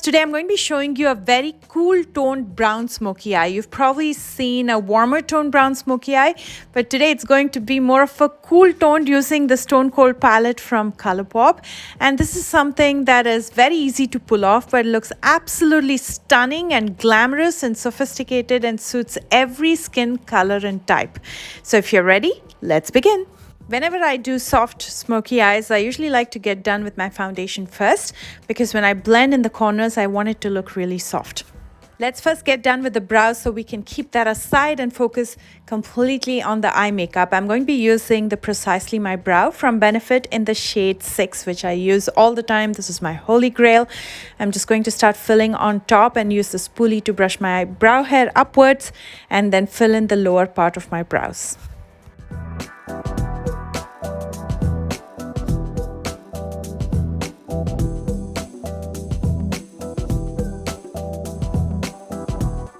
Today I'm going to be showing you a very cool toned brown smoky eye. You've probably seen a warmer toned brown smoky eye, but today it's going to be more of a cool toned using the Stone Cold palette from Colourpop. And this is something that is very easy to pull off, but it looks absolutely stunning and glamorous and sophisticated and suits every skin color and type. So if you're ready, let's begin. Whenever I do soft smoky eyes, I usually like to get done with my foundation first because when I blend in the corners, I want it to look really soft. Let's first get done with the brows so we can keep that aside and focus completely on the eye makeup. I'm going to be using the Precisely My Brow from Benefit in the shade 6, which I use all the time. This is my holy grail. I'm just going to start filling on top and use the spoolie to brush my brow hair upwards and then fill in the lower part of my brows.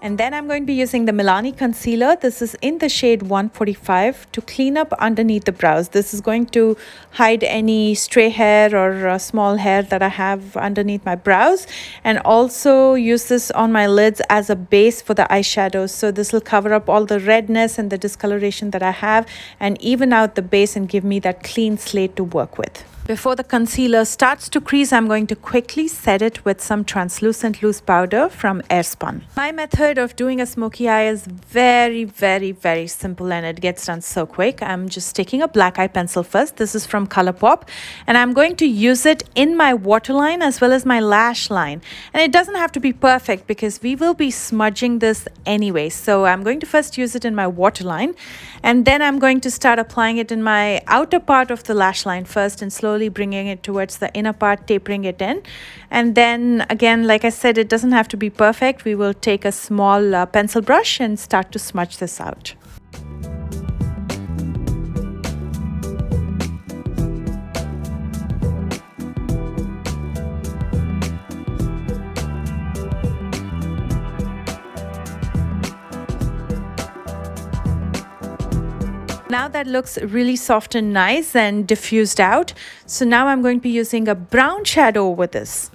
And then I'm going to be using the Milani concealer. This is in the shade 145 to clean up underneath the brows. This is going to hide any stray hair or small hair that I have underneath my brows, and also use this on my lids as a base for the eyeshadows. So this will cover up all the redness and the discoloration that I have and even out the base and give me that clean slate to work with. Before the concealer starts to crease, I'm going to quickly set it with some translucent loose powder from Airspun. My method of doing a smoky eye is very simple and it gets done so quick. I'm just taking a black eye pencil first. This is from Colourpop, and I'm going to use it in my waterline as well as my lash line. And it doesn't have to be perfect because we will be smudging this anyway. So I'm going to first use it in my waterline, and then I'm going to start applying it in my outer part of the lash line first and slowly bringing it towards the inner part, tapering it in. And then again, like I said, it doesn't have to be perfect. We will take a small pencil brush and start to smudge this out. Now that looks really soft and nice and diffused out. So now I'm going to be using a brown shadow over this.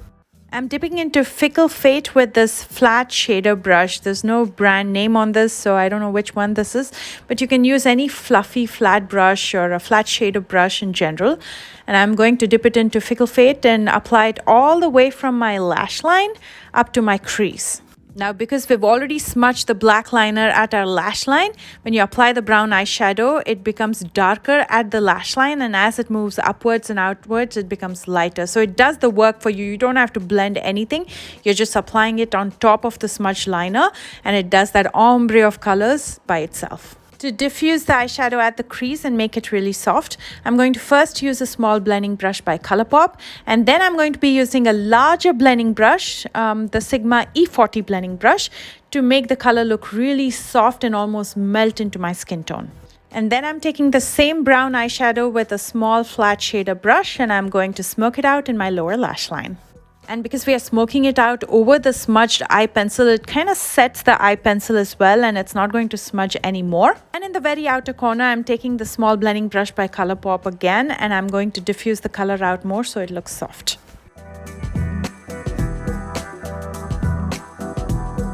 I'm dipping into Fickle Fate with this flat shader brush. There's no brand name on this, so I don't know which one this is. But you can use any fluffy flat brush or a flat shader brush in general. And I'm going to dip it into Fickle Fate and apply it all the way from my lash line up to my crease. Now, because we've already smudged the black liner at our lash line, when you apply the brown eyeshadow, it becomes darker at the lash line, and as it moves upwards and outwards, it becomes lighter. So it does the work for you. You don't have to blend anything. You're just applying it on top of the smudged liner, and it does that ombre of colors by itself. To diffuse the eyeshadow at the crease and make it really soft, I'm going to first use a small blending brush by Colourpop, and then I'm going to be using a larger blending brush, the Sigma E40 blending brush, to make the color look really soft and almost melt into my skin tone. And then I'm taking the same brown eyeshadow with a small flat shader brush, and I'm going to smoke it out in my lower lash line. And because we are smoking it out over the smudged eye pencil, it kind of sets the eye pencil as well, and it's not going to smudge anymore. And in the very outer corner, I'm taking the small blending brush by Colourpop again, and I'm going to diffuse the color out more so it looks soft.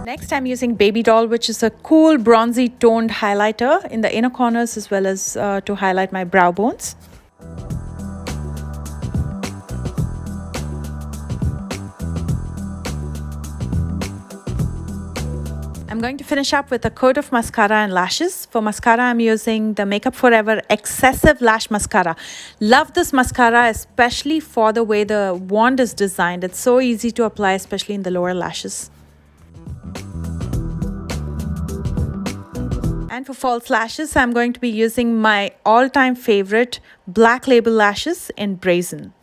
Next, I'm using Baby Doll, which is a cool bronzy toned highlighter in the inner corners as well as to highlight my brow bones. I'm going to finish up with a coat of mascara and lashes. For mascara, I'm using the Makeup Forever Excessive Lash Mascara. Love this mascara, especially for the way the wand is designed. It's so easy to apply, especially in the lower lashes. And for false lashes, I'm going to be using my all-time favorite Black Label lashes in Brazen.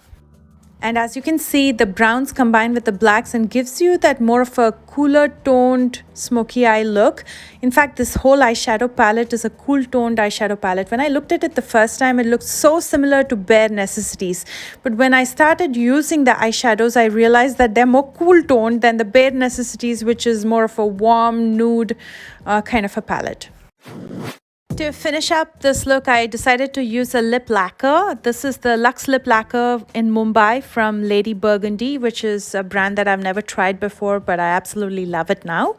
And as you can see, the browns combine with the blacks and gives you that more of a cooler toned smoky eye look. In fact, this whole eyeshadow palette is a cool toned eyeshadow palette. When I looked at it the first time, it looked so similar to Bare Necessities. But when I started using the eyeshadows, I realized that they're more cool toned than the Bare Necessities, which is more of a warm nude kind of a palette. To finish up this look, I decided to use a lip lacquer. This is the Luxe Lip Lacquer in Mumbai from Lady Burgundy, which is a brand that I've never tried before, but I absolutely love it now.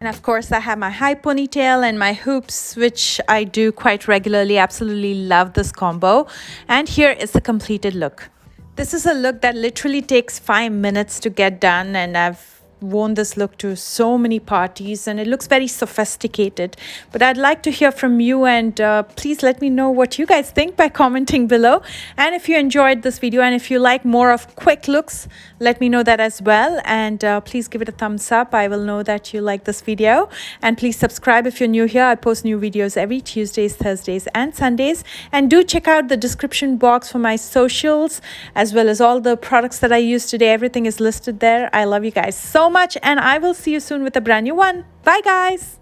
And of course, I have my high ponytail and my hoops, which I do quite regularly. Absolutely love this combo. And here is the completed look. This is a look that literally takes 5 minutes to get done, and I've worn this look to so many parties and it looks very sophisticated. But I'd like to hear from you, and please let me know what you guys think by commenting below. And if you enjoyed this video and if you like more of quick looks, let me know that as well. And please give it a thumbs up. I will know that you like this video. And please subscribe if you're new here. I post new videos every Tuesdays, Thursdays and Sundays. And do check out the description box for my socials as well as all the products that I use today. Everything is listed there. I love you guys so much, and I will see you soon with a brand new one. Bye guys.